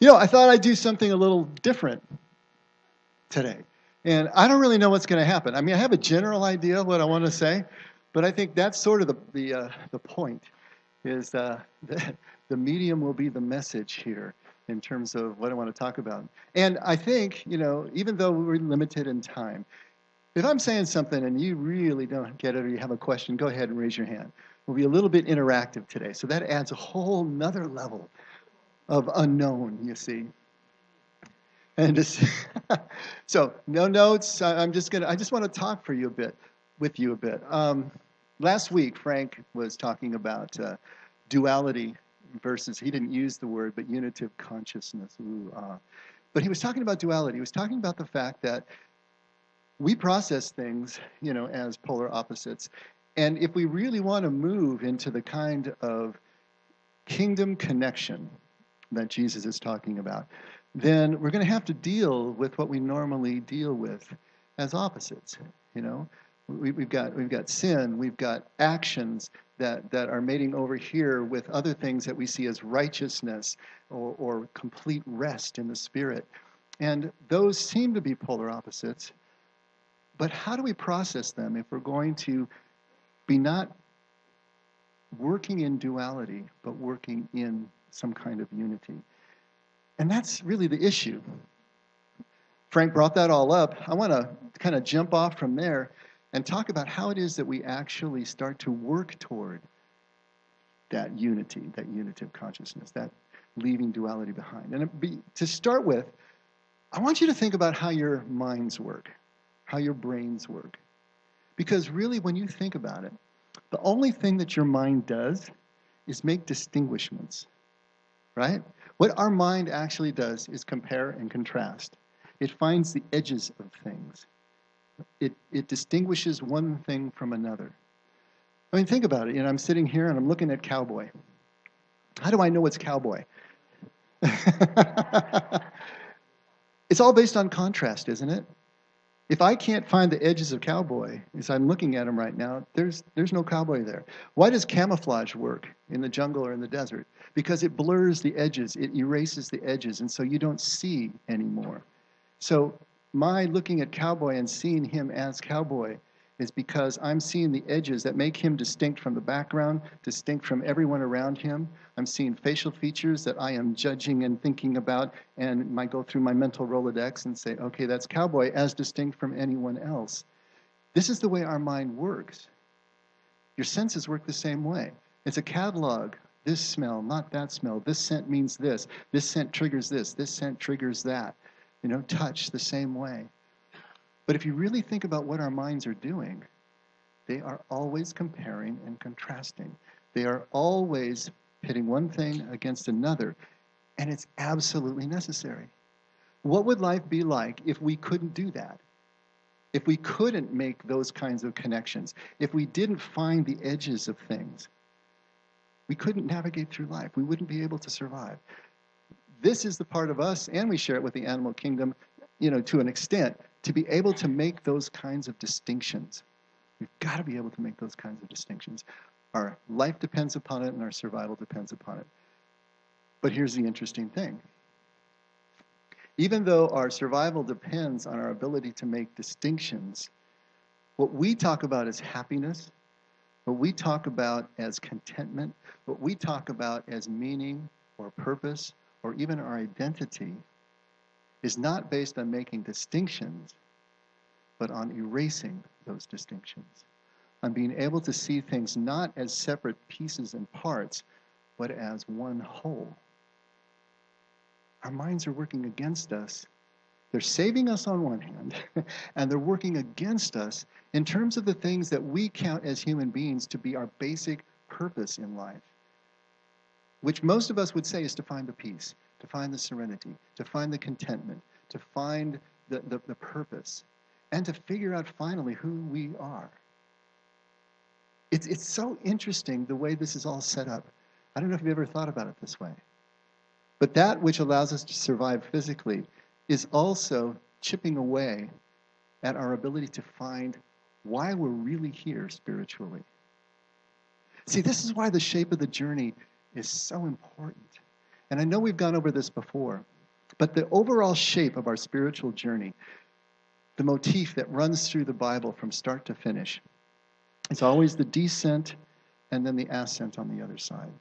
I thought I'd do something a little different today. And I don't really know what's going to happen. I mean, I have a general idea of what I want to say, but I think that's sort of the point is the medium will be the message here in terms of what I want to talk about. And I think, even though we're limited in time, if I'm saying something and you really don't get it or you have a question, go ahead and raise your hand. We'll be a little bit interactive today. So that adds a whole nother level of unknown, you see. And just so no notes. I just want to talk for you a bit, with you a bit. Last week, Frank was talking about duality versus, he didn't use the word, but unitive consciousness. But he was talking about duality. He was talking about the fact that we process things, as polar opposites. And if we really want to move into the kind of kingdom connection that Jesus is talking about, then we're going to have to deal with what we normally deal with as opposites. We've got sin, we've got actions that are mating over here with other things that we see as righteousness or complete rest in the spirit. And those seem to be polar opposites. But how do we process them if we're going to be not working in duality, but working in some kind of unity? And that's really the issue. Frank brought that all up. I want to kind of jump off from there and talk about how it is that we actually start to work toward that unity, that unitive consciousness, that leaving duality behind. And to start with, I want you to think about how your minds work, how your brains work. Because really, when you think about it, the only thing that your mind does is make distinguishments, right? What our mind actually does is compare and contrast. It finds the edges of things. It distinguishes one thing from another. I mean, think about it. I'm sitting here and I'm looking at cowboy. How do I know it's cowboy? It's all based on contrast, isn't it? If I can't find the edges of cowboy, as I'm looking at him right now, there's no cowboy there. Why does camouflage work in the jungle or in the desert? Because it blurs the edges, it erases the edges, and so you don't see anymore. So my looking at cowboy and seeing him as cowboy is because I'm seeing the edges that make him distinct from the background, distinct from everyone around him. I'm seeing facial features that I am judging and thinking about, and I go through my mental Rolodex and say, okay, that's cowboy as distinct from anyone else. This is the way our mind works. Your senses work the same way. It's a catalog. This smell, not that smell. This scent means this. This scent triggers this. This scent triggers that. Touch the same way. But if you really think about what our minds are doing, they are always comparing and contrasting. They are always pitting one thing against another, and it's absolutely necessary. What would life be like if we couldn't do that? If we couldn't make those kinds of connections? If we didn't find the edges of things? We couldn't navigate through life. We wouldn't be able to survive. This is the part of us, and we share it with the animal kingdom, to an extent, to be able to make those kinds of distinctions. We've got to be able to make those kinds of distinctions. Our life depends upon it, and our survival depends upon it. But here's the interesting thing. Even though our survival depends on our ability to make distinctions, what we talk about as happiness, what we talk about as contentment, what we talk about as meaning or purpose, or even our identity, is not based on making distinctions, but on erasing those distinctions, on being able to see things not as separate pieces and parts, but as one whole. Our minds are working against us. They're saving us on one hand, and they're working against us in terms of the things that we count as human beings to be our basic purpose in life, which most of us would say is to find the peace, to find the serenity, to find the contentment, to find the purpose, and to figure out finally who we are. It's so interesting the way this is all set up. I don't know if you've ever thought about it this way. But that which allows us to survive physically is also chipping away at our ability to find why we're really here spiritually. See, this is why the shape of the journey is so important. And I know we've gone over this before, but the overall shape of our spiritual journey, the motif that runs through the Bible from start to finish, is always the descent and then the ascent on the other side.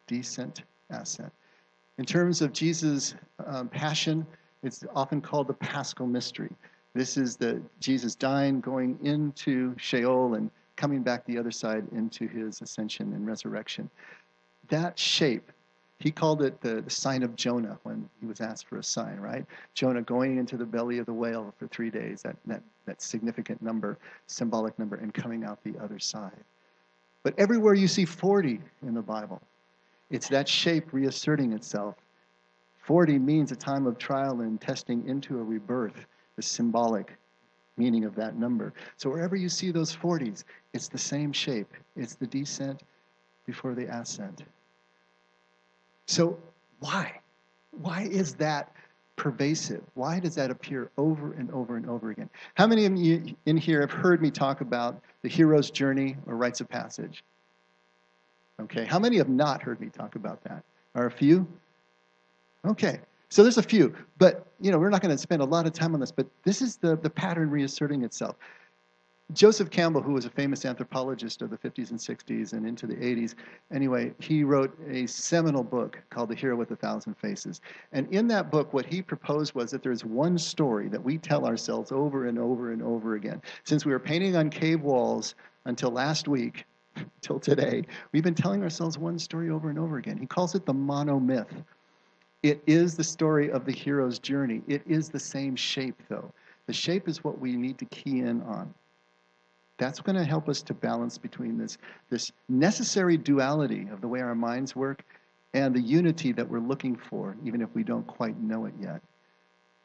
Descent, ascent. In terms of Jesus' passion, it's often called the Paschal mystery. This is the Jesus dying, going into Sheol, and coming back the other side into his ascension and resurrection. That shape, he called it the sign of Jonah when he was asked for a sign, right? Jonah going into the belly of the whale for 3 days, that significant number, symbolic number, and coming out the other side. But everywhere you see 40 in the Bible, it's that shape reasserting itself. 40 means a time of trial and testing into a rebirth, the symbolic meaning of that number. So wherever you see those 40s, it's the same shape. It's the descent before the ascent. So why? Why is that pervasive? Why does that appear over and over and over again? How many of you in here have heard me talk about the hero's journey or rites of passage? Okay, how many have not heard me talk about that? Are a few? Okay, so there's a few, but we're not going to spend a lot of time on this, but this is the pattern reasserting itself. Joseph Campbell, who was a famous anthropologist of the 50s and 60s and into the 80s, anyway, he wrote a seminal book called The Hero with a Thousand Faces. And in that book, what he proposed was that there's one story that we tell ourselves over and over and over again. Since we were painting on cave walls until last week, till today, we've been telling ourselves one story over and over again. He calls it the monomyth. It is the story of the hero's journey. It is the same shape, though. The shape is what we need to key in on. That's going to help us to balance between this necessary duality of the way our minds work and the unity that we're looking for, even if we don't quite know it yet.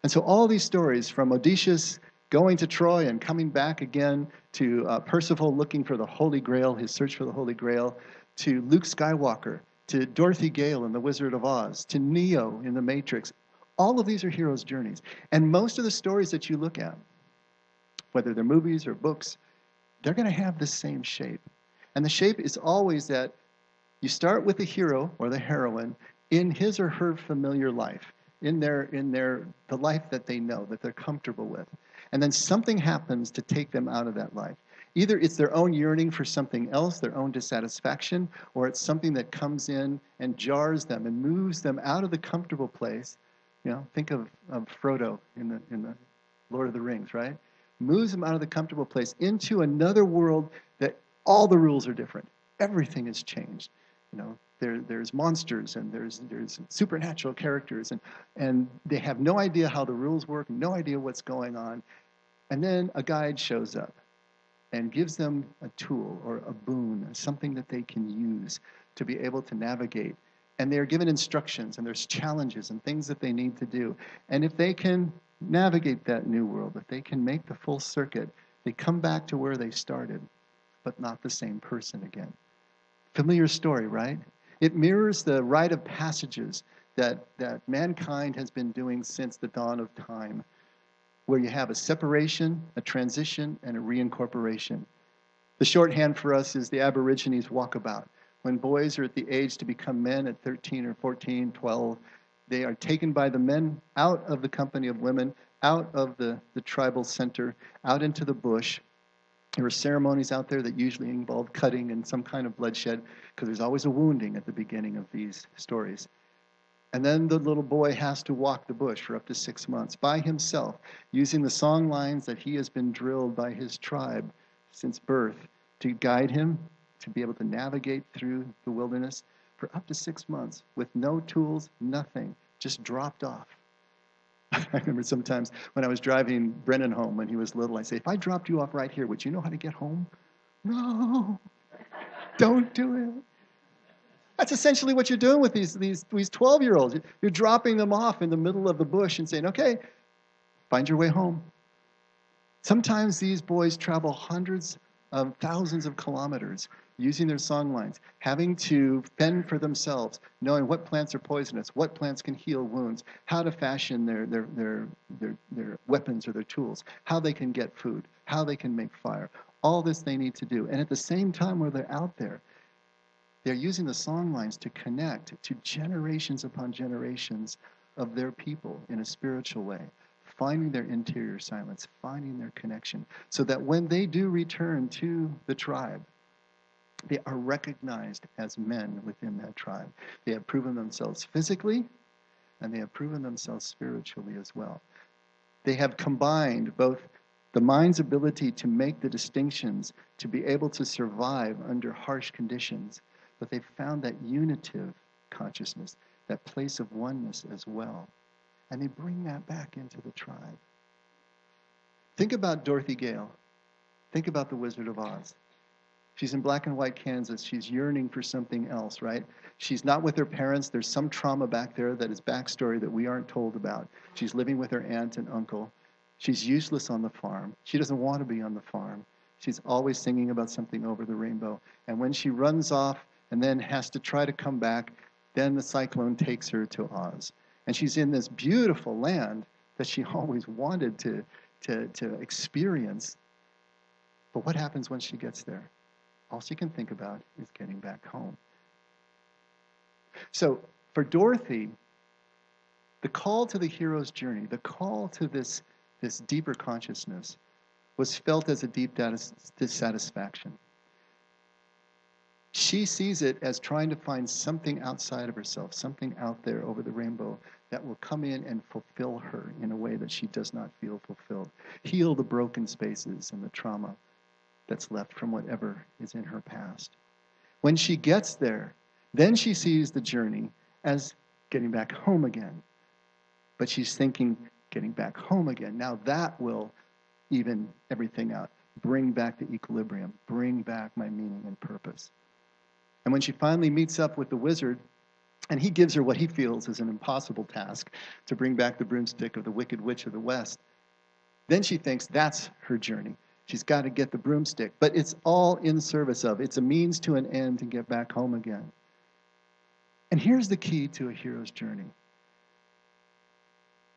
And so all these stories, from Odysseus going to Troy and coming back again, to Percival looking for the Holy Grail, his search for the Holy Grail, to Luke Skywalker, to Dorothy Gale in The Wizard of Oz, to Neo in The Matrix, all of these are heroes' journeys. And most of the stories that you look at, whether they're movies or books, they're going to have the same shape. And the shape is always that you start with the hero or the heroine in his or her familiar life, in the life that they know, that they're comfortable with. And then something happens to take them out of that life. Either it's their own yearning for something else, their own dissatisfaction, or it's something that comes in and jars them and moves them out of the comfortable place. Think of Frodo in the Lord of the Rings, right? Moves them out of the comfortable place into another world that all the rules are different. Everything has changed. There's monsters and there's supernatural characters and they have no idea how the rules work, no idea what's going on. And then a guide shows up and gives them a tool or a boon, something that they can use to be able to navigate. And they're given instructions and there's challenges and things that they need to do. And if they can navigate that new world, if they can make the full circuit, they come back to where they started, but not the same person again. Familiar story, right? It mirrors the rite of passages that mankind has been doing since the dawn of time, where you have a separation, a transition, and a reincorporation. The shorthand for us is the Aborigines' walkabout. When boys are at the age to become men at 13 or 14, 12, they are taken by the men out of the company of women, out of the tribal center, out into the bush. There are ceremonies out there that usually involve cutting and some kind of bloodshed, because there's always a wounding at the beginning of these stories. And then the little boy has to walk the bush for up to 6 months by himself, using the song lines that he has been drilled by his tribe since birth to guide him to be able to navigate through the wilderness for up to 6 months with no tools, nothing, just dropped off. I remember sometimes when I was driving Brennan home when he was little, I say, if I dropped you off right here, would you know how to get home? No, don't do it. That's essentially what you're doing with these 12-year-olds. You're dropping them off in the middle of the bush and saying, okay, find your way home. Sometimes these boys travel hundreds of thousands of kilometers using their song lines, having to fend for themselves, knowing what plants are poisonous, what plants can heal wounds, how to fashion their weapons or their tools, how they can get food, how they can make fire. All this they need to do. And at the same time where they're out there, They're using the song lines to connect to generations upon generations of their people in a spiritual way, finding their interior silence, finding their connection, so that when they do return to the tribe, they are recognized as men within that tribe. They have proven themselves physically, and they have proven themselves spiritually as well. They have combined both the mind's ability to make the distinctions, to be able to survive under harsh conditions, but they've found that unitive consciousness, that place of oneness as well. And they bring that back into the tribe. Think about Dorothy Gale. Think about the Wizard of Oz. She's in black and white Kansas. She's yearning for something else, right? She's not with her parents. There's some trauma back there that is backstory that we aren't told about. She's living with her aunt and uncle. She's useless on the farm. She doesn't want to be on the farm. She's always singing about something over the rainbow. And when she runs off and then has to try to come back, then the cyclone takes her to Oz. And she's in this beautiful land that she always wanted to experience. But what happens when she gets there? All she can think about is getting back home. So for Dorothy, the call to the hero's journey, the call to this deeper consciousness was felt as a deep dissatisfaction. She sees it as trying to find something outside of herself, something out there over the rainbow that will come in and fulfill her in a way that she does not feel fulfilled. Heal the broken spaces and the trauma that's left from whatever is in her past. When she gets there, then she sees the journey as getting back home again. But she's thinking, getting back home again. Now that will even everything out. Bring back the equilibrium. Bring back my meaning and purpose. And when she finally meets up with the wizard, and he gives her what he feels is an impossible task to bring back the broomstick of the Wicked Witch of the West, then she thinks that's her journey. She's got to get the broomstick. But it's all in service of. It's a means to an end to get back home again. And here's the key to a hero's journey.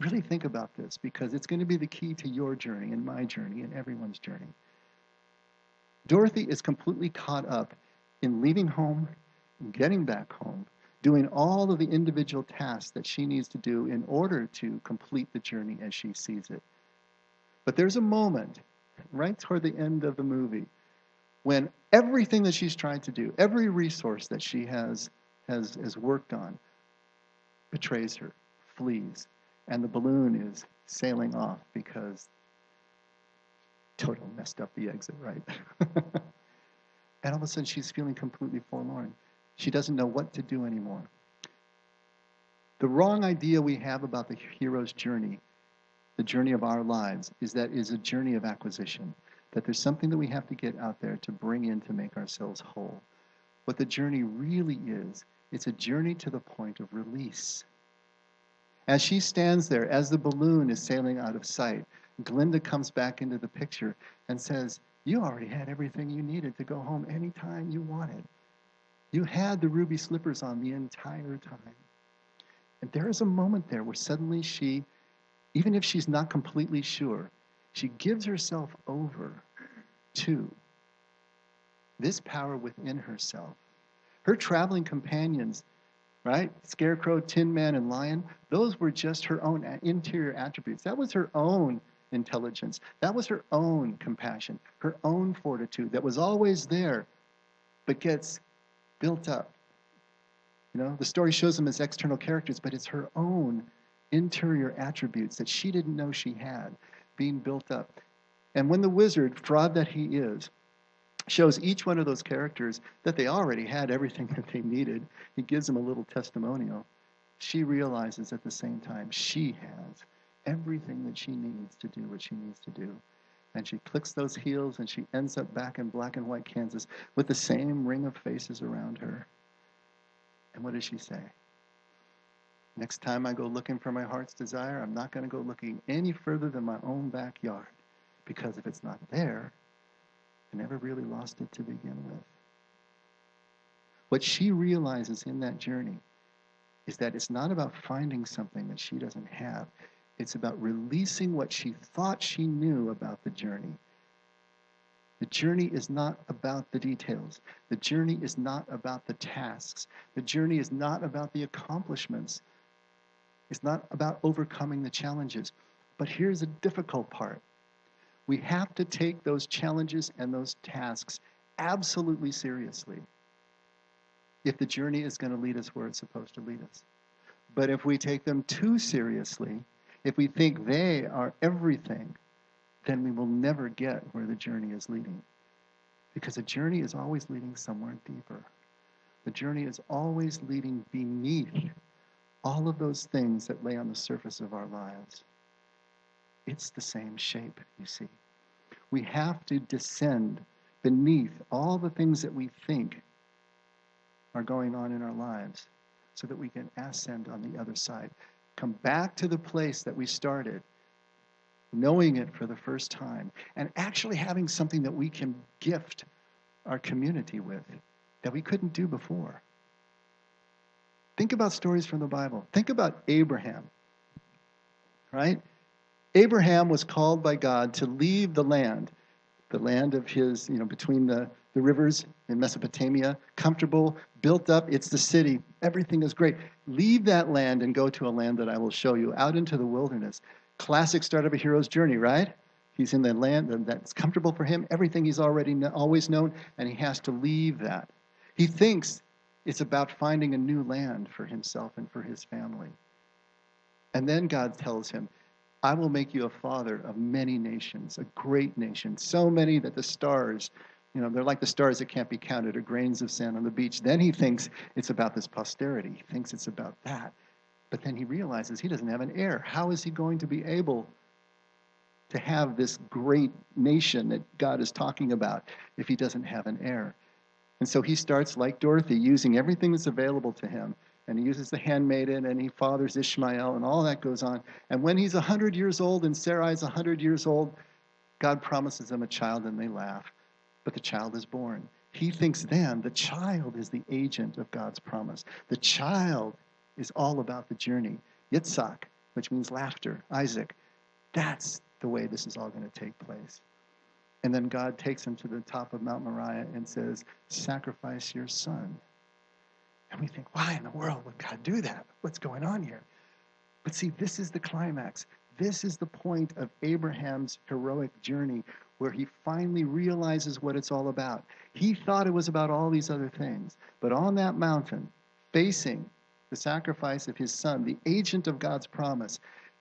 Really think about this, because it's going to be the key to your journey and my journey and everyone's journey. Dorothy is completely caught up in leaving home, getting back home, doing all of the individual tasks that she needs to do in order to complete the journey as she sees it. But there's a moment right toward the end of the movie when everything that she's tried to do, every resource that she has worked on, betrays her, flees, and the balloon is sailing off because Toto messed up the exit, right? And all of a sudden she's feeling completely forlorn. She doesn't know what to do anymore. The wrong idea we have about the hero's journey, the journey of our lives, is that is a journey of acquisition, that there's something that we have to get out there to bring in to make ourselves whole. What the journey really is, it's a journey to the point of release. As she stands there, as the balloon is sailing out of sight, Glinda comes back into the picture and says, you already had everything you needed to go home anytime you wanted. You had the ruby slippers on the entire time. And there is a moment there where suddenly she, even if she's not completely sure, she gives herself over to this power within herself. Her traveling companions, right? Scarecrow, Tin Man, and Lion, those were just her own interior attributes. That was her own intelligence. That was her own compassion, her own fortitude that was always there, but gets built up. You know, the story shows them as external characters, but it's her own interior attributes that she didn't know she had being built up. And when the wizard, fraud that he is, shows each one of those characters that they already had everything that they needed, he gives them a little testimonial. She realizes at the same time she has everything that she needs to do what she needs to do. And she clicks those heels and she ends up back in black and white Kansas with the same ring of faces around her. And what does she say? Next time I go looking for my heart's desire, I'm not going to go looking any further than my own backyard. Because if it's not there, I never really lost it to begin with. What she realizes in that journey is that it's not about finding something that she doesn't have. It's about releasing what she thought she knew about the journey The journey is not about the details. The journey is not about the tasks. The journey is not about the accomplishments. It's not about overcoming the challenges. But here's the difficult part. We have to take those challenges and those tasks absolutely seriously if the journey is going to lead us where it's supposed to lead us. But if we take them too seriously, if we think they are everything, then we will never get where the journey is leading. Because the journey is always leading somewhere deeper. The journey is always leading beneath all of those things that lay on the surface of our lives. It's the same shape, you see. We have to descend beneath all the things that we think are going on in our lives so that we can ascend on the other side. Come back to the place that we started, knowing it for the first time, and actually having something that we can gift our community with that we couldn't do before. Think about stories from the Bible. Think about Abraham, right? Abraham was called by God to leave the land of his, between the rivers in Mesopotamia, comfortable, built up, it's the city, everything is great. Leave that land and go to a land that I will show you, out into the wilderness. Classic start of a hero's journey, right? He's in the land that's comfortable for him, everything he's always known, and he has to leave that. He thinks it's about finding a new land for himself and for his family. And then God tells him, I will make you a father of many nations, a great nation, so many that the stars, they're like the stars that can't be counted, or grains of sand on the beach. Then he thinks it's about this posterity. He thinks it's about that. But then he realizes he doesn't have an heir. How is he going to be able to have this great nation that God is talking about if he doesn't have an heir? And so he starts, like Dorothy, using everything that's available to him. And he uses the handmaiden, and he fathers Ishmael, and all that goes on. And when he's 100 years old and Sarai's 100 years old, God promises them a child, and they laugh. But the child is born. He thinks then the child is the agent of God's promise. The child is all about the journey. Yitzhak, which means laughter, Isaac. That's the way this is all going to take place. And then God takes him to the top of Mount Moriah and says, sacrifice your son. And we think, why in the world would God do that? What's going on here? But see, this is the climax. This is the point of Abraham's heroic journey, where he finally realizes what it's all about. He thought it was about all these other things. But on that mountain, facing the sacrifice of his son, the agent of God's promise,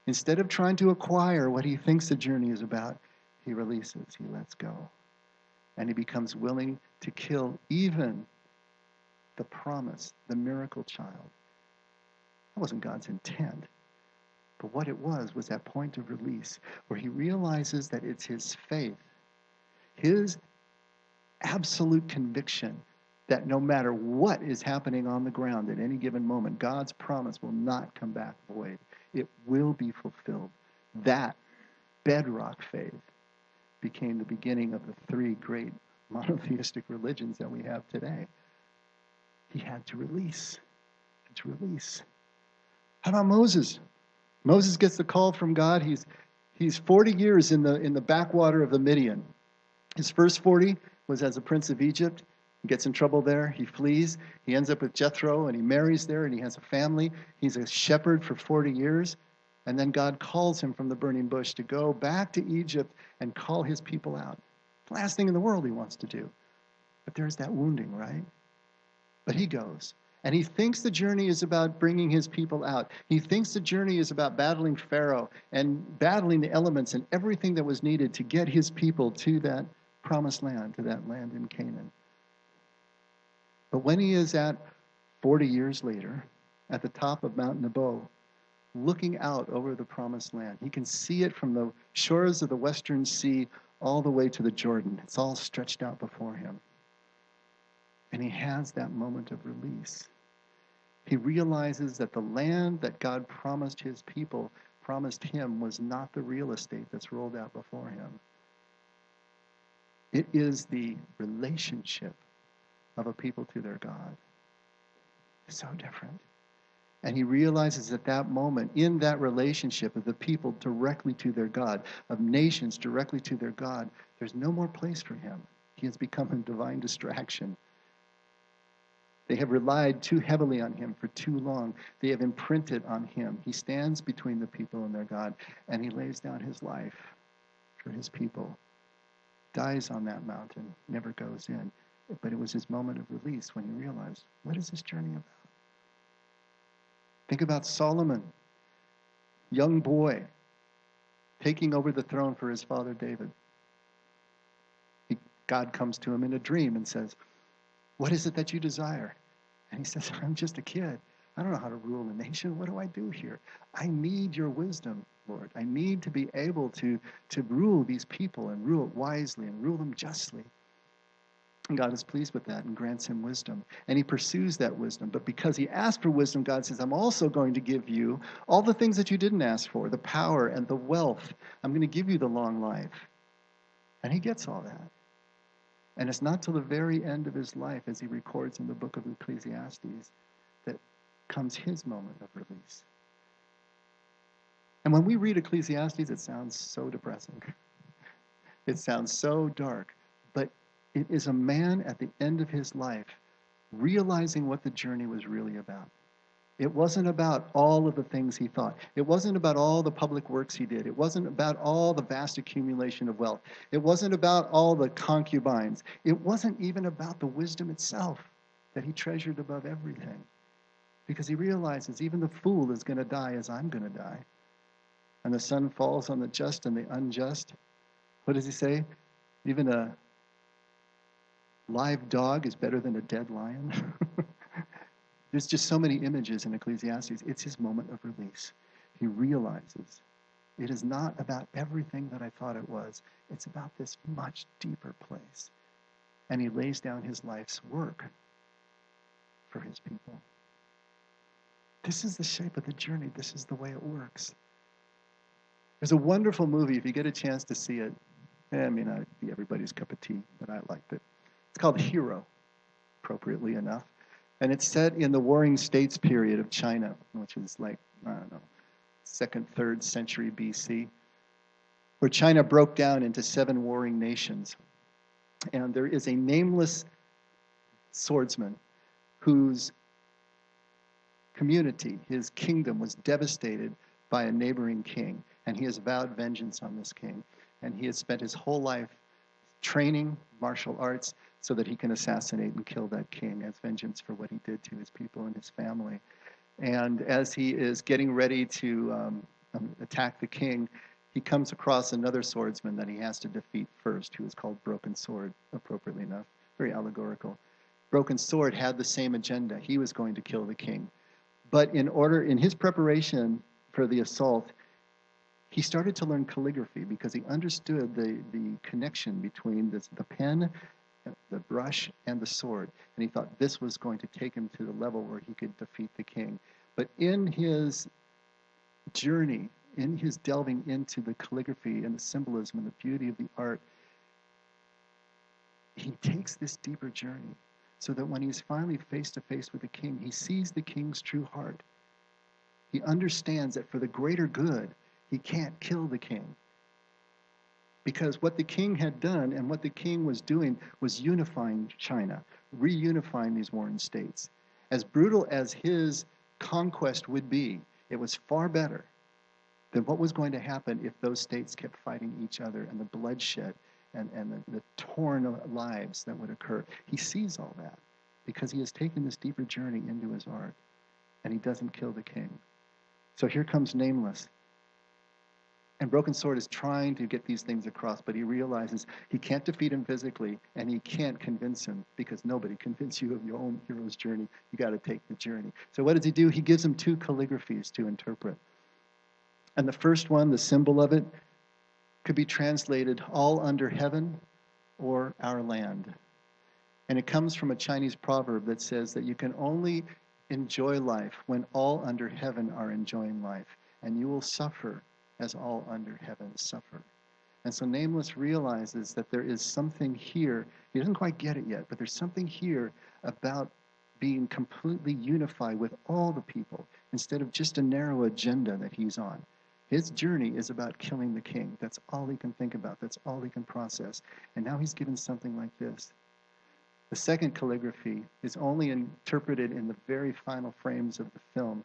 instead of trying to acquire what he thinks the journey is about, he releases, he lets go. And he becomes willing to kill even the promise, the miracle child. That wasn't God's intent. But what it was that point of release where he realizes that it's his faith, his absolute conviction that no matter what is happening on the ground at any given moment, God's promise will not come back void. It will be fulfilled. That bedrock faith became the beginning of the three great monotheistic religions that we have today. He had to release. How about Moses? Moses gets the call from God. He's 40 years in the backwater of the Midian. His first 40 was as a prince of Egypt. He gets in trouble there. He flees. He ends up with Jethro, and he marries there, and he has a family. He's a shepherd for 40 years. And then God calls him from the burning bush to go back to Egypt and call his people out. The last thing in the world he wants to do. But there's that wounding, right? But he goes. And he thinks the journey is about bringing his people out. He thinks the journey is about battling Pharaoh and battling the elements and everything that was needed to get his people to that promised land, to that land in Canaan. But when he is at 40 years later, at the top of Mount Nebo, looking out over the promised land, he can see it from the shores of the Western Sea all the way to the Jordan. It's all stretched out before him. And he has that moment of release. He realizes that the land that God promised his people, promised him, was not the real estate that's rolled out before him. It is the relationship of a people to their God. So different. And he realizes at that moment, in that relationship of the people directly to their God, of nations directly to their God, there's no more place for him. He has become a divine distraction. They have relied too heavily on him for too long. They have imprinted on him. He stands between the people and their God, and he lays down his life for his people. Dies on that mountain, never goes in. But it was his moment of release when he realized, what is this journey about? Think about Solomon, young boy, taking over the throne for his father David. God comes to him in a dream and says, what is it that you desire? And he says, I'm just a kid. I don't know how to rule a nation. What do I do here? I need your wisdom, Lord. I need to be able to rule these people and rule it wisely and rule them justly. And God is pleased with that and grants him wisdom. And he pursues that wisdom. But because he asked for wisdom, God says, I'm also going to give you all the things that you didn't ask for, the power and the wealth. I'm going to give you the long life. And he gets all that. And it's not till the very end of his life, as he records in the book of Ecclesiastes, that comes his moment of release. And when we read Ecclesiastes, it sounds so depressing. It sounds so dark. But it is a man at the end of his life realizing what the journey was really about. It wasn't about all of the things he thought. It wasn't about all the public works he did. It wasn't about all the vast accumulation of wealth. It wasn't about all the concubines. It wasn't even about the wisdom itself that he treasured above everything. Because he realizes even the fool is going to die as I'm going to die. And the sun falls on the just and the unjust. What does he say? Even a live dog is better than a dead lion. There's just so many images in Ecclesiastes. It's his moment of release. He realizes it is not about everything that I thought it was. It's about this much deeper place. And he lays down his life's work for his people. This is the shape of the journey. This is the way it works. There's a wonderful movie, if you get a chance to see it. It may not be everybody's cup of tea, but I liked it. It's called Hero, appropriately enough. And it's set in the Warring States period of China, which is like, I don't know, 2nd, 3rd century BC, where China broke down into 7 warring nations. And there is a nameless swordsman whose community, his kingdom, was devastated by a neighboring king. And he has vowed vengeance on this king. And he has spent his whole life training martial arts so that he can assassinate and kill that king as vengeance for what he did to his people and his family. And as he is getting ready to attack the king, he comes across another swordsman that he has to defeat first, who is called Broken Sword, appropriately enough, very allegorical. Broken Sword had the same agenda. He was going to kill the king. But in his preparation for the assault, he started to learn calligraphy because he understood the connection between the pen, the brush, and the sword. And he thought this was going to take him to the level where he could defeat the king. But in his journey, in his delving into the calligraphy and the symbolism and the beauty of the art, he takes this deeper journey so that when he's finally face to face with the king, he sees the king's true heart. He understands that for the greater good, he can't kill the king. Because what the king had done and what the king was doing was unifying China, reunifying these warring states. As brutal as his conquest would be, it was far better than what was going to happen if those states kept fighting each other and the bloodshed and the torn lives that would occur. He sees all that because he has taken this deeper journey into his art, and he doesn't kill the king. So here comes Nameless. And Broken Sword is trying to get these things across, but he realizes he can't defeat him physically, and he can't convince him because nobody convinces you of your own hero's journey. You got to take the journey. So what does he do? He gives him 2 calligraphies to interpret. And the first one, the symbol of it, could be translated all under heaven or our land. And it comes from a Chinese proverb that says that you can only enjoy life when all under heaven are enjoying life, and you will suffer as all under heaven suffer. And so Nameless realizes that there is something here. He doesn't quite get it yet, but there's something here about being completely unified with all the people instead of just a narrow agenda that he's on. His journey is about killing the king. That's all he can think about. That's all he can process. And now he's given something like this. The second calligraphy is only interpreted in the very final frames of the film.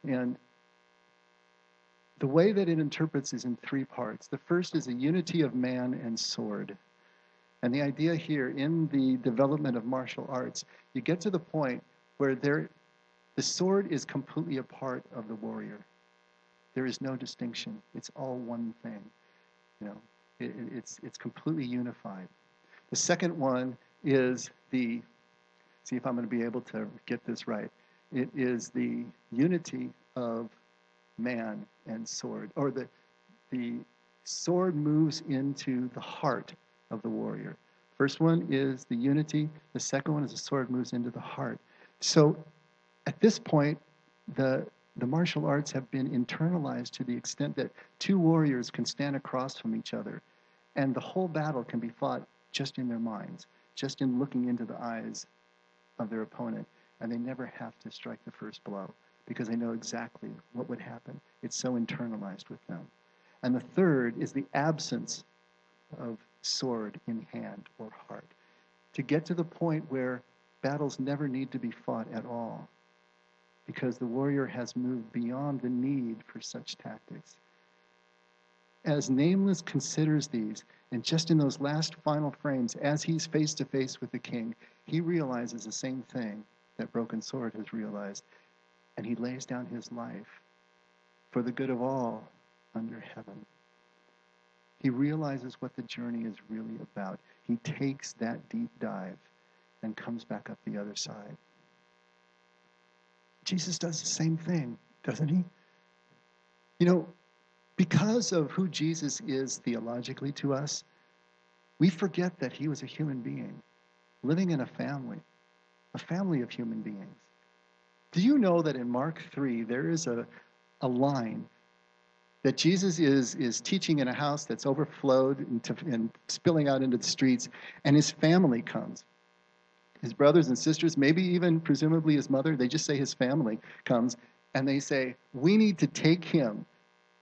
And the way that it interprets is in three parts. The first is a unity of man and sword. And the idea here in the development of martial arts, you get to the point where the sword is completely a part of the warrior. There is no distinction. It's all one thing. You know, it's completely unified. The second one is see if I'm going to be able to get this right. It is the unity of man and sword, or the sword moves into the heart of the warrior. First one is the unity. The second one is the sword moves into the heart. So at this point, the martial arts have been internalized to the extent that two warriors can stand across from each other, and the whole battle can be fought just in their minds, just in looking into the eyes of their opponent, and they never have to strike the first blow because they know exactly what would happen. It's so internalized with them. And the third is the absence of sword in hand or heart, to get to the point where battles never need to be fought at all, because the warrior has moved beyond the need for such tactics. As Nameless considers these, and just in those last final frames, as he's face to face with the king, he realizes the same thing that Broken Sword has realized, and he lays down his life for the good of all under heaven. He realizes what the journey is really about. He takes that deep dive and comes back up the other side. Jesus does the same thing, doesn't he? You know, because of who Jesus is theologically to us, we forget that he was a human being living in a family of human beings. Do you know that in Mark 3, there is a line that Jesus is teaching in a house that's overflowed and spilling out into the streets, and his family comes. His brothers and sisters, maybe even presumably his mother, they just say his family comes, and they say, we need to take him.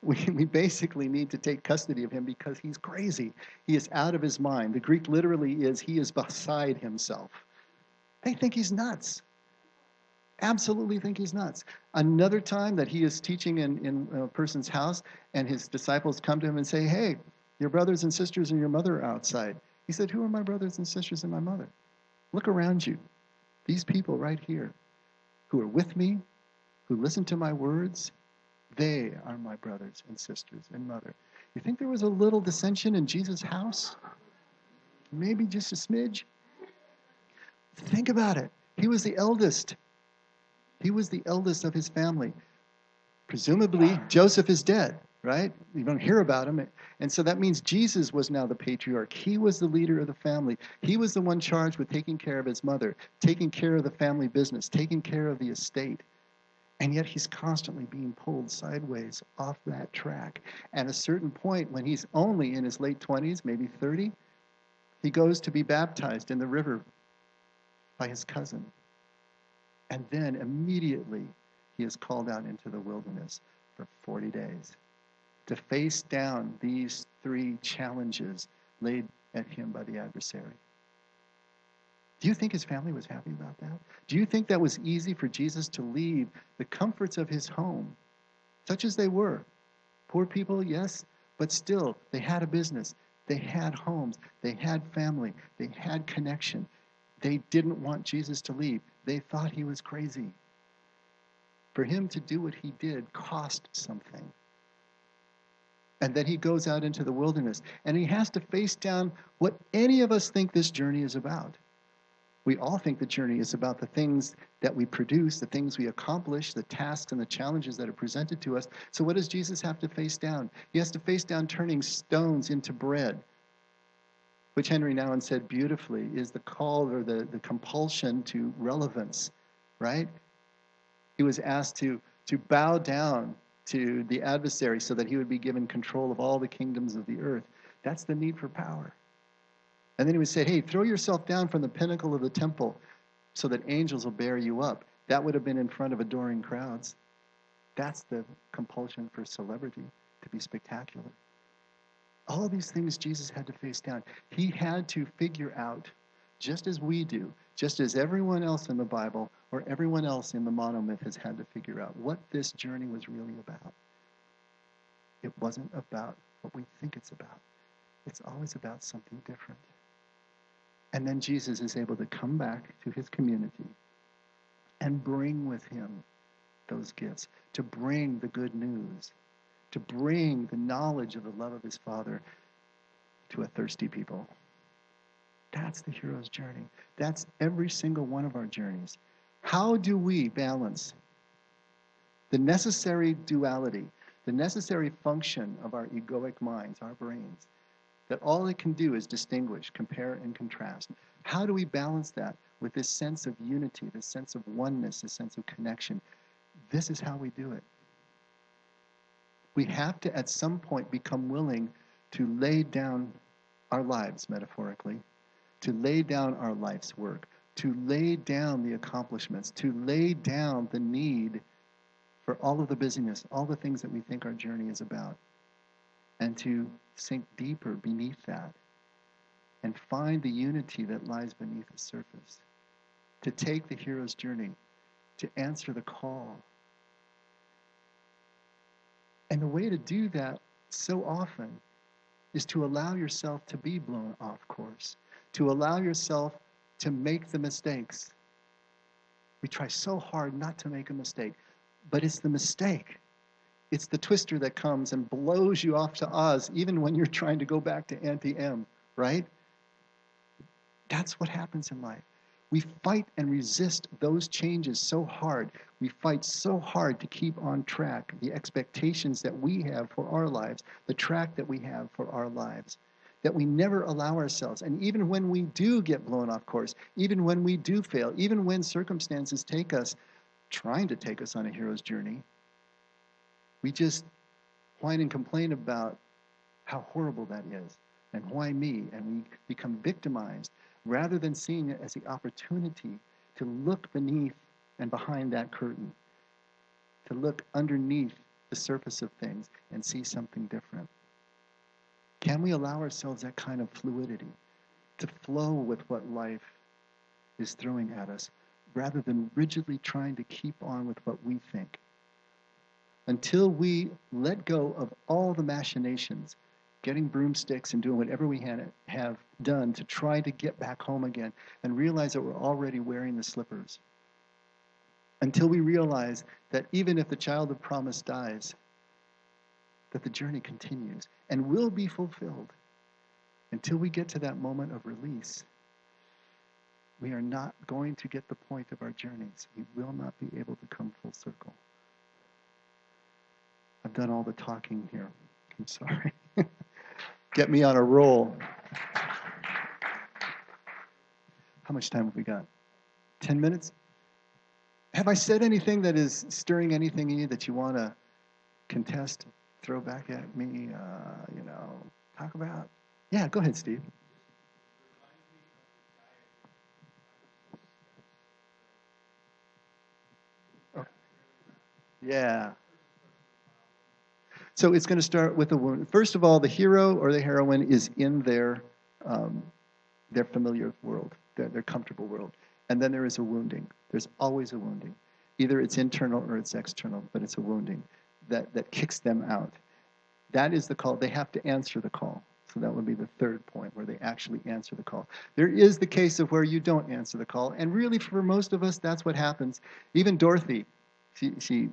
We basically need to take custody of him because he's crazy. He is out of his mind. The Greek literally is, he is beside himself. They think he's nuts. Absolutely think he's nuts. Another time that he is teaching in a person's house, and his disciples come to him and say, hey, your brothers and sisters and your mother are outside. He said, who are my brothers and sisters and my mother? Look around you. These people right here who are with me, who listen to my words, they are my brothers and sisters and mother. You think there was a little dissension in Jesus' house? Maybe just a smidge? Think about it. He was the eldest. He was the eldest of his family. Presumably, Joseph is dead, right? You don't hear about him. And so that means Jesus was now the patriarch. He was the leader of the family. He was the one charged with taking care of his mother, taking care of the family business, taking care of the estate. And yet he's constantly being pulled sideways off that track. At a certain point, when he's only in his late 20s, maybe 30, he goes to be baptized in the river by his cousin. And then immediately he is called out into the wilderness for 40 days to face down these three challenges laid at him by the adversary. Do you think his family was happy about that? Do you think that was easy for Jesus to leave the comforts of his home, such as they were? Poor people, yes, but still, they had a business. They had homes. They had family. They had connection. They didn't want Jesus to leave. They thought he was crazy. For him to do what he did cost something. And then he goes out into the wilderness, and he has to face down what any of us think this journey is about. We all think the journey is about the things that we produce, the things we accomplish, the tasks and the challenges that are presented to us. So what does Jesus have to face down? He has to face down turning stones into bread, which Henry Nouwen said beautifully is the call or the compulsion to relevance, right? He was asked to bow down to the adversary so that he would be given control of all the kingdoms of the earth. That's the need for power. And then he would say, hey, throw yourself down from the pinnacle of the temple so that angels will bear you up. That would have been in front of adoring crowds. That's the compulsion for celebrity, to be spectacular. All these things Jesus had to face down. He had to figure out, just as we do, just as everyone else in the Bible or everyone else in the monomyth has had to figure out, what this journey was really about. It wasn't about what we think it's about. It's always about something different. And then Jesus is able to come back to his community and bring with him those gifts, to bring the good news, to bring the knowledge of the love of his Father to a thirsty people. That's the hero's journey. That's every single one of our journeys. How do we balance the necessary duality, the necessary function of our egoic minds, our brains, that all it can do is distinguish, compare, and contrast? How do we balance that with this sense of unity, this sense of oneness, this sense of connection? This is how we do it. We have to, at some point, become willing to lay down our lives, metaphorically, to lay down our life's work, to lay down the accomplishments, to lay down the need for all of the busyness, all the things that we think our journey is about, and to sink deeper beneath that and find the unity that lies beneath the surface, to take the hero's journey, to answer the call. And the way to do that so often is to allow yourself to be blown off course, to allow yourself to make the mistakes. We try so hard not to make a mistake, but it's the mistake. It's the twister that comes and blows you off to Oz, even when you're trying to go back to Auntie-M, right? That's what happens in life. We fight and resist those changes so hard. We fight so hard to keep on track the expectations that we have for our lives, the track that we have for our lives, that we never allow ourselves. And even when we do get blown off course, even when we do fail, even when circumstances take us, trying to take us on a hero's journey, we just whine and complain about how horrible that is and why me, and we become victimized rather than seeing it as the opportunity to look beneath and behind that curtain, to look underneath the surface of things and see something different. Can we allow ourselves that kind of fluidity to flow with what life is throwing at us rather than rigidly trying to keep on with what we think? Until we let go of all the machinations, getting broomsticks and doing whatever we have done to try to get back home again and realize that we're already wearing the slippers. Until we realize that even if the child of promise dies, that the journey continues and will be fulfilled. Until we get to that moment of release, we are not going to get the point of our journeys. We will not be able to come full circle. I've done all the talking here. I'm sorry. Get me on a roll. How much time have we got? 10 minutes? Have I said anything that is stirring anything in you that you want to contest, throw back at me, talk about? Yeah, go ahead, Steve. Oh, yeah. So it's going to start with a wound. First of all, the hero or the heroine is in their familiar world, their comfortable world. And then there is a wounding. There's always a wounding. Either it's internal or it's external, but it's a wounding that kicks them out. That is the call. They have to answer the call. So that would be the third point, where they actually answer the call. There is the case of where you don't answer the call. And really, for most of us, that's what happens. Even Dorothy, she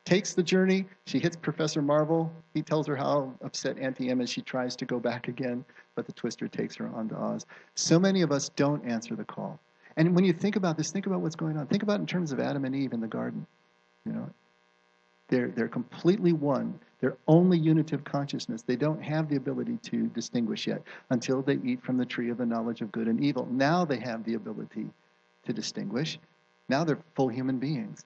takes the journey. She hits Professor Marvel. He tells her how upset Auntie-M is. She tries to go back again, but the twister takes her on to Oz. So many of us don't answer the call. And when you think about this, think about what's going on. Think about it in terms of Adam and Eve in the garden. They're completely one. They're only unitive consciousness. They don't have the ability to distinguish yet until they eat from the tree of the knowledge of good and evil. Now they have the ability to distinguish. Now they're full human beings.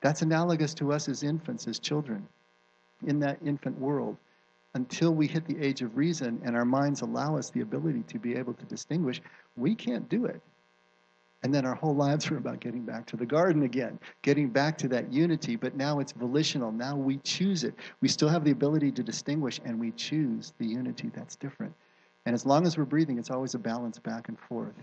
That's analogous to us as infants, as children, in that infant world. Until we hit the age of reason and our minds allow us the ability to be able to distinguish, we can't do it. And then our whole lives are about getting back to the garden again, getting back to that unity, but now it's volitional. Now we choose it. We still have the ability to distinguish, and we choose the unity that's different. And as long as we're breathing, it's always a balance back and forth.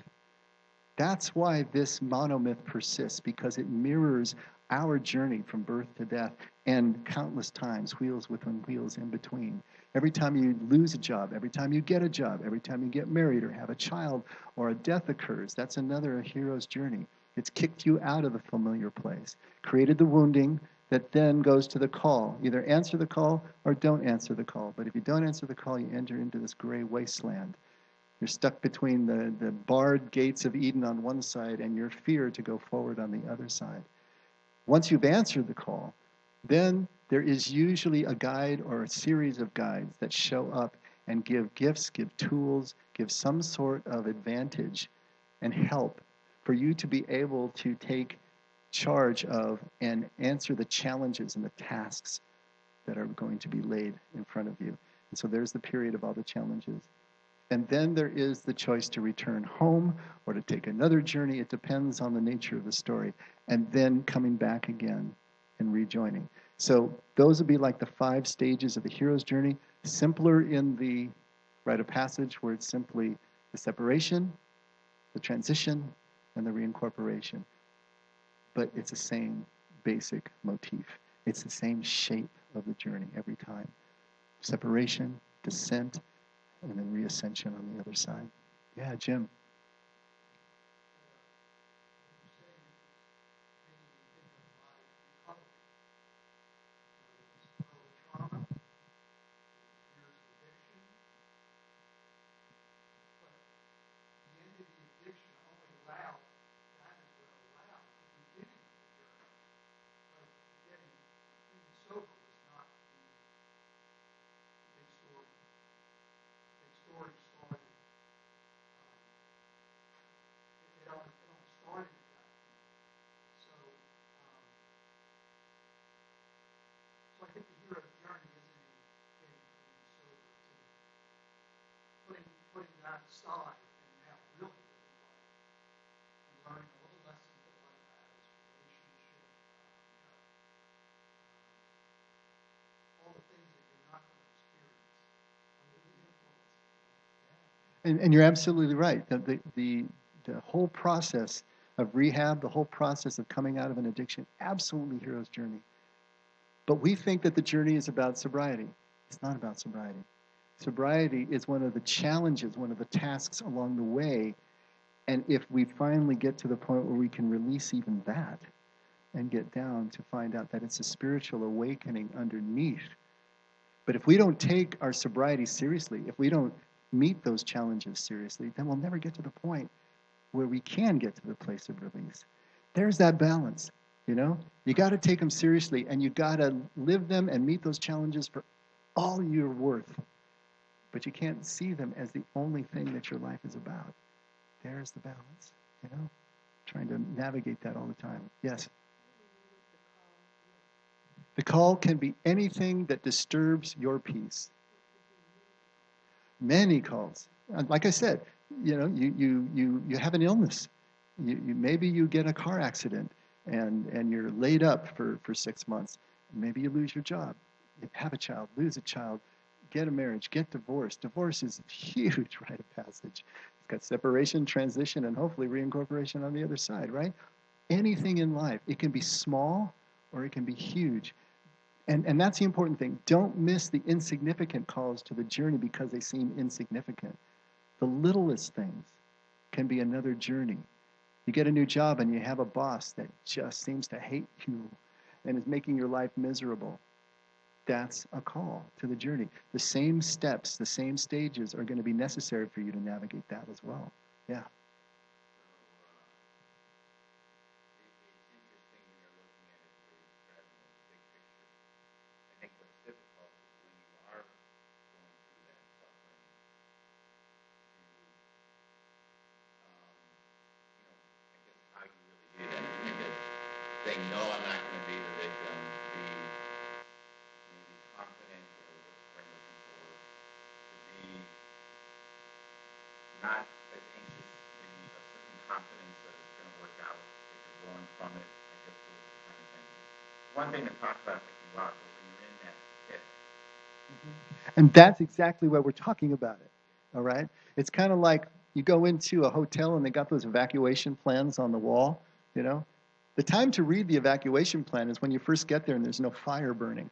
That's why this monomyth persists, because it mirrors our journey from birth to death and countless times, wheels within wheels in between. Every time you lose a job, every time you get a job, every time you get married or have a child or a death occurs, that's another hero's journey. It's kicked you out of the familiar place, created the wounding that then goes to the call. Either answer the call or don't answer the call. But if you don't answer the call, you enter into this gray wasteland. You're stuck between the barred gates of Eden on one side and your fear to go forward on the other side. Once you've answered the call, then there is usually a guide or a series of guides that show up and give gifts, give tools, give some sort of advantage and help for you to be able to take charge of and answer the challenges and the tasks that are going to be laid in front of you. And so there's the period of all the challenges. And then there is the choice to return home or to take another journey. It depends on the nature of the story. And then coming back again and rejoining. So those would be like the 5 stages of the hero's journey. Simpler in the rite of passage, where it's simply the separation, the transition, and the reincorporation. But it's the same basic motif. It's the same shape of the journey every time. Separation, descent, and then reascension on the other side. Yeah, Jim. And you're absolutely right. The whole process of rehab, the whole process of coming out of an addiction, absolutely hero's journey. But we think that the journey is about sobriety. It's not about sobriety. Sobriety is one of the challenges, one of the tasks along the way. And if we finally get to the point where we can release even that and get down to find out that it's a spiritual awakening underneath. But if we don't take our sobriety seriously, if we don't meet those challenges seriously, then we'll never get to the point where we can get to the place of release. There's that balance, you know? You got to take them seriously, and you got to live them and meet those challenges for all you're worth. But you can't see them as the only thing that your life is about. There's the balance, you know? Trying to navigate that all the time. Yes? The call can be anything that disturbs your peace. Many calls. Like I said, you know, you have an illness. Maybe you get a car accident and you're laid up for 6 months. Maybe you lose your job. You have a child, lose a child, get a marriage, get divorced. Divorce is a huge rite of passage. It's got separation, transition, and hopefully reincorporation on the other side, right? Anything in life. It can be small or it can be huge. And that's the important thing. Don't miss the insignificant calls to the journey because they seem insignificant. The littlest things can be another journey. You get a new job and you have a boss that just seems to hate you and is making your life miserable. That's a call to the journey. The same steps, the same stages are going to be necessary for you to navigate that as well. Yeah. Saying, no, I'm not going to be the victim, be maybe confident, or what's the word I'm looking for, to be not as anxious, maybe a certain confidence that it's going to from it, I guess those kind of things. One thing to talk about if you are, but when you're in that pit. And that's exactly why we're talking about it. All right? It's kind of like you go into a hotel and they got those evacuation plans on the wall, you know? The time to read the evacuation plan is when you first get there and there's no fire burning.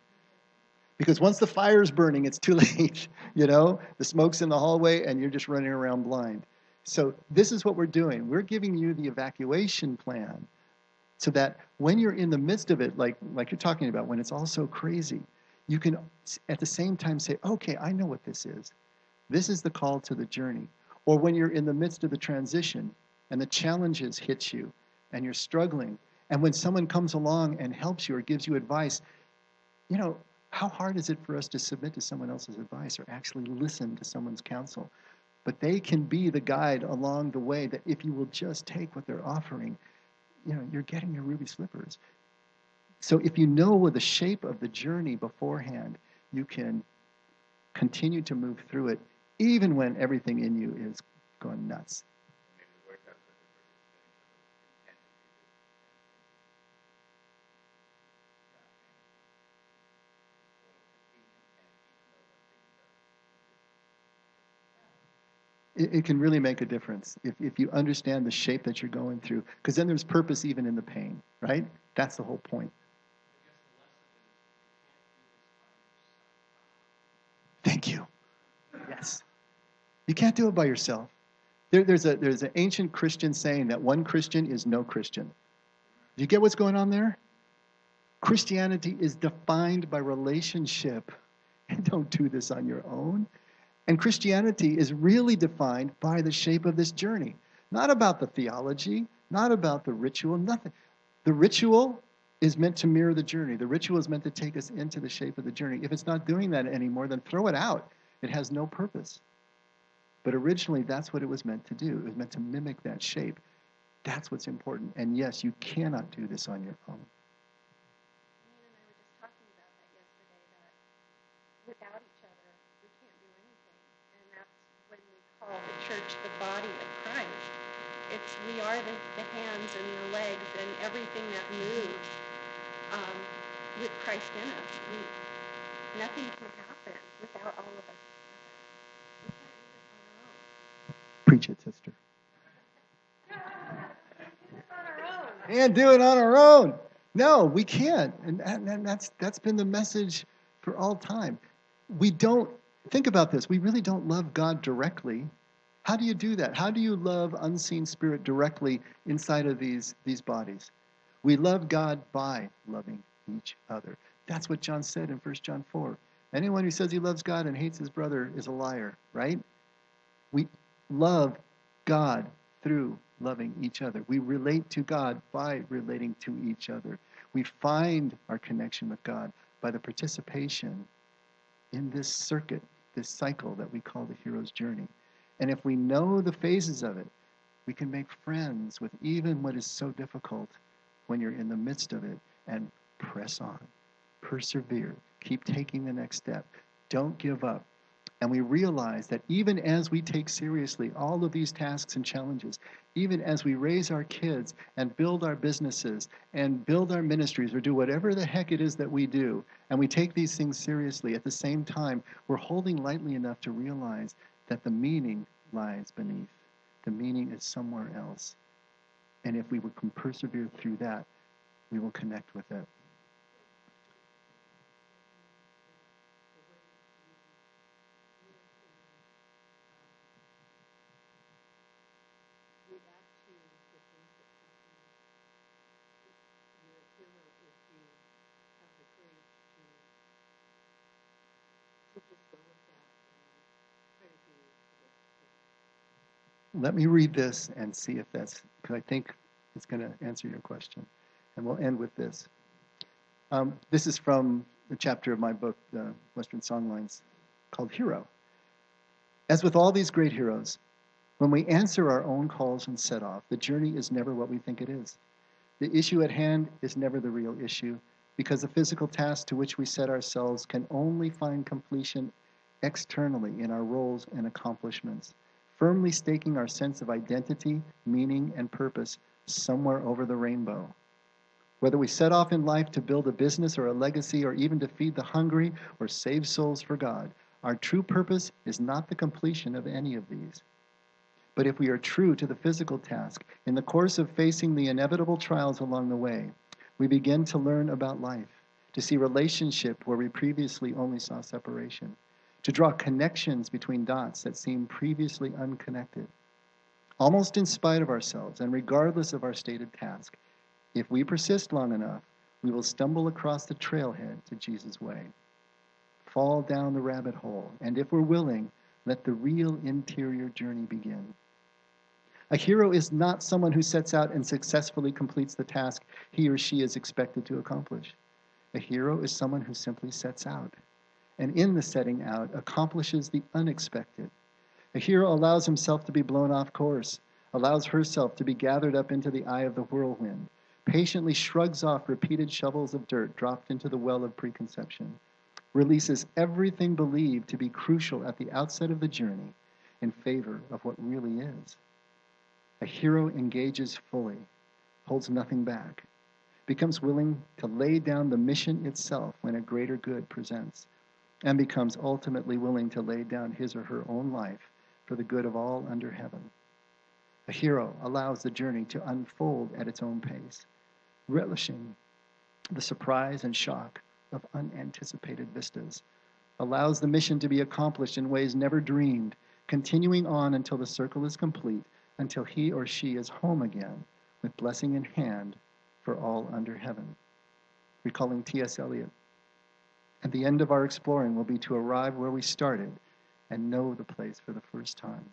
Because once the fire's burning, it's too late, you know? The smoke's in the hallway and you're just running around blind. So this is what we're doing. We're giving you the evacuation plan so that when you're in the midst of it, like you're talking about, when it's all so crazy, you can at the same time say, okay, I know what this is. This is the call to the journey. Or when you're in the midst of the transition and the challenges hit you and you're struggling, and when someone comes along and helps you or gives you advice, you know, how hard is it for us to submit to someone else's advice or actually listen to someone's counsel? But they can be the guide along the way that if you will just take what they're offering, you know, you're getting your ruby slippers. So if you know the shape of the journey beforehand, you can continue to move through it even when everything in you is going nuts. Maybe the workouts that the person intended to do. It can really make a difference if you understand the shape that you're going through, because then there's purpose even in the pain, right? That's the whole point. Thank you. Yes. You can't do it by yourself. There's an ancient Christian saying that one Christian is no Christian. Do you get what's going on there? Christianity is defined by relationship. And don't do this on your own. And Christianity is really defined by the shape of this journey. Not about the theology, not about the ritual, nothing. The ritual is meant to mirror the journey. The ritual is meant to take us into the shape of the journey. If it's not doing that anymore, then throw it out. It has no purpose. But originally, that's what it was meant to do. It was meant to mimic that shape. That's what's important. And yes, you cannot do this on your own. Ian and I were just talking about that yesterday, that without each other, we can't do anything. And that's when we call the church the body of Christ. We are the hands and the legs and everything that moves with Christ in us. Nothing can happen without all of us. We can't do this on our own. Preach it, sister. Can't do it on our own. No, we can't. And that's been the message for all time. We don't, think about this, we really don't love God directly. How do you do that? How do you love unseen spirit directly inside of these bodies? We love God by loving each other. That's what John said in 1 John 4. Anyone who says he loves God and hates his brother is a liar, right? We love God through loving each other. We relate to God by relating to each other. We find our connection with God by the participation in this circuit, this cycle that we call the hero's journey. And if we know the phases of it, we can make friends with even what is so difficult when you're in the midst of it, and press on, persevere, keep taking the next step, don't give up. And we realize that even as we take seriously all of these tasks and challenges, even as we raise our kids and build our businesses and build our ministries or do whatever the heck it is that we do, and we take these things seriously, at the same time, we're holding lightly enough to realize that the meaning lies beneath. The meaning is somewhere else. And if we can persevere through that, we will connect with it. Let me read this and see if that's, because I think it's going to answer your question. And we'll end with this. This is from the chapter of my book, Western Songlines, called Hero. As with all these great heroes, when we answer our own calls and set off, the journey is never what we think it is. The issue at hand is never the real issue, because the physical task to which we set ourselves can only find completion externally in our roles and accomplishments, firmly staking our sense of identity, meaning, and purpose somewhere over the rainbow. Whether we set off in life to build a business or a legacy or even to feed the hungry or save souls for God, our true purpose is not the completion of any of these. But if we are true to the physical task, in the course of facing the inevitable trials along the way, we begin to learn about life, to see relationship where we previously only saw separation, to draw connections between dots that seemed previously unconnected. Almost in spite of ourselves and regardless of our stated task, if we persist long enough, we will stumble across the trailhead to Jesus' way, fall down the rabbit hole, and if we're willing, let the real interior journey begin. A hero is not someone who sets out and successfully completes the task he or she is expected to accomplish. A hero is someone who simply sets out, and in the setting out, accomplishes the unexpected. A hero allows himself to be blown off course, allows herself to be gathered up into the eye of the whirlwind, patiently shrugs off repeated shovels of dirt dropped into the well of preconception, releases everything believed to be crucial at the outset of the journey in favor of what really is. A hero engages fully, holds nothing back, becomes willing to lay down the mission itself when a greater good presents, and becomes ultimately willing to lay down his or her own life for the good of all under heaven. A hero allows the journey to unfold at its own pace, relishing the surprise and shock of unanticipated vistas, allows the mission to be accomplished in ways never dreamed, continuing on until the circle is complete, until he or she is home again with blessing in hand for all under heaven. Recalling T.S. Eliot, at the end of our exploring will be to arrive where we started and know the place for the first time.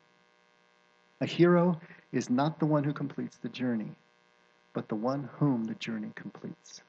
A hero is not the one who completes the journey, but the one whom the journey completes.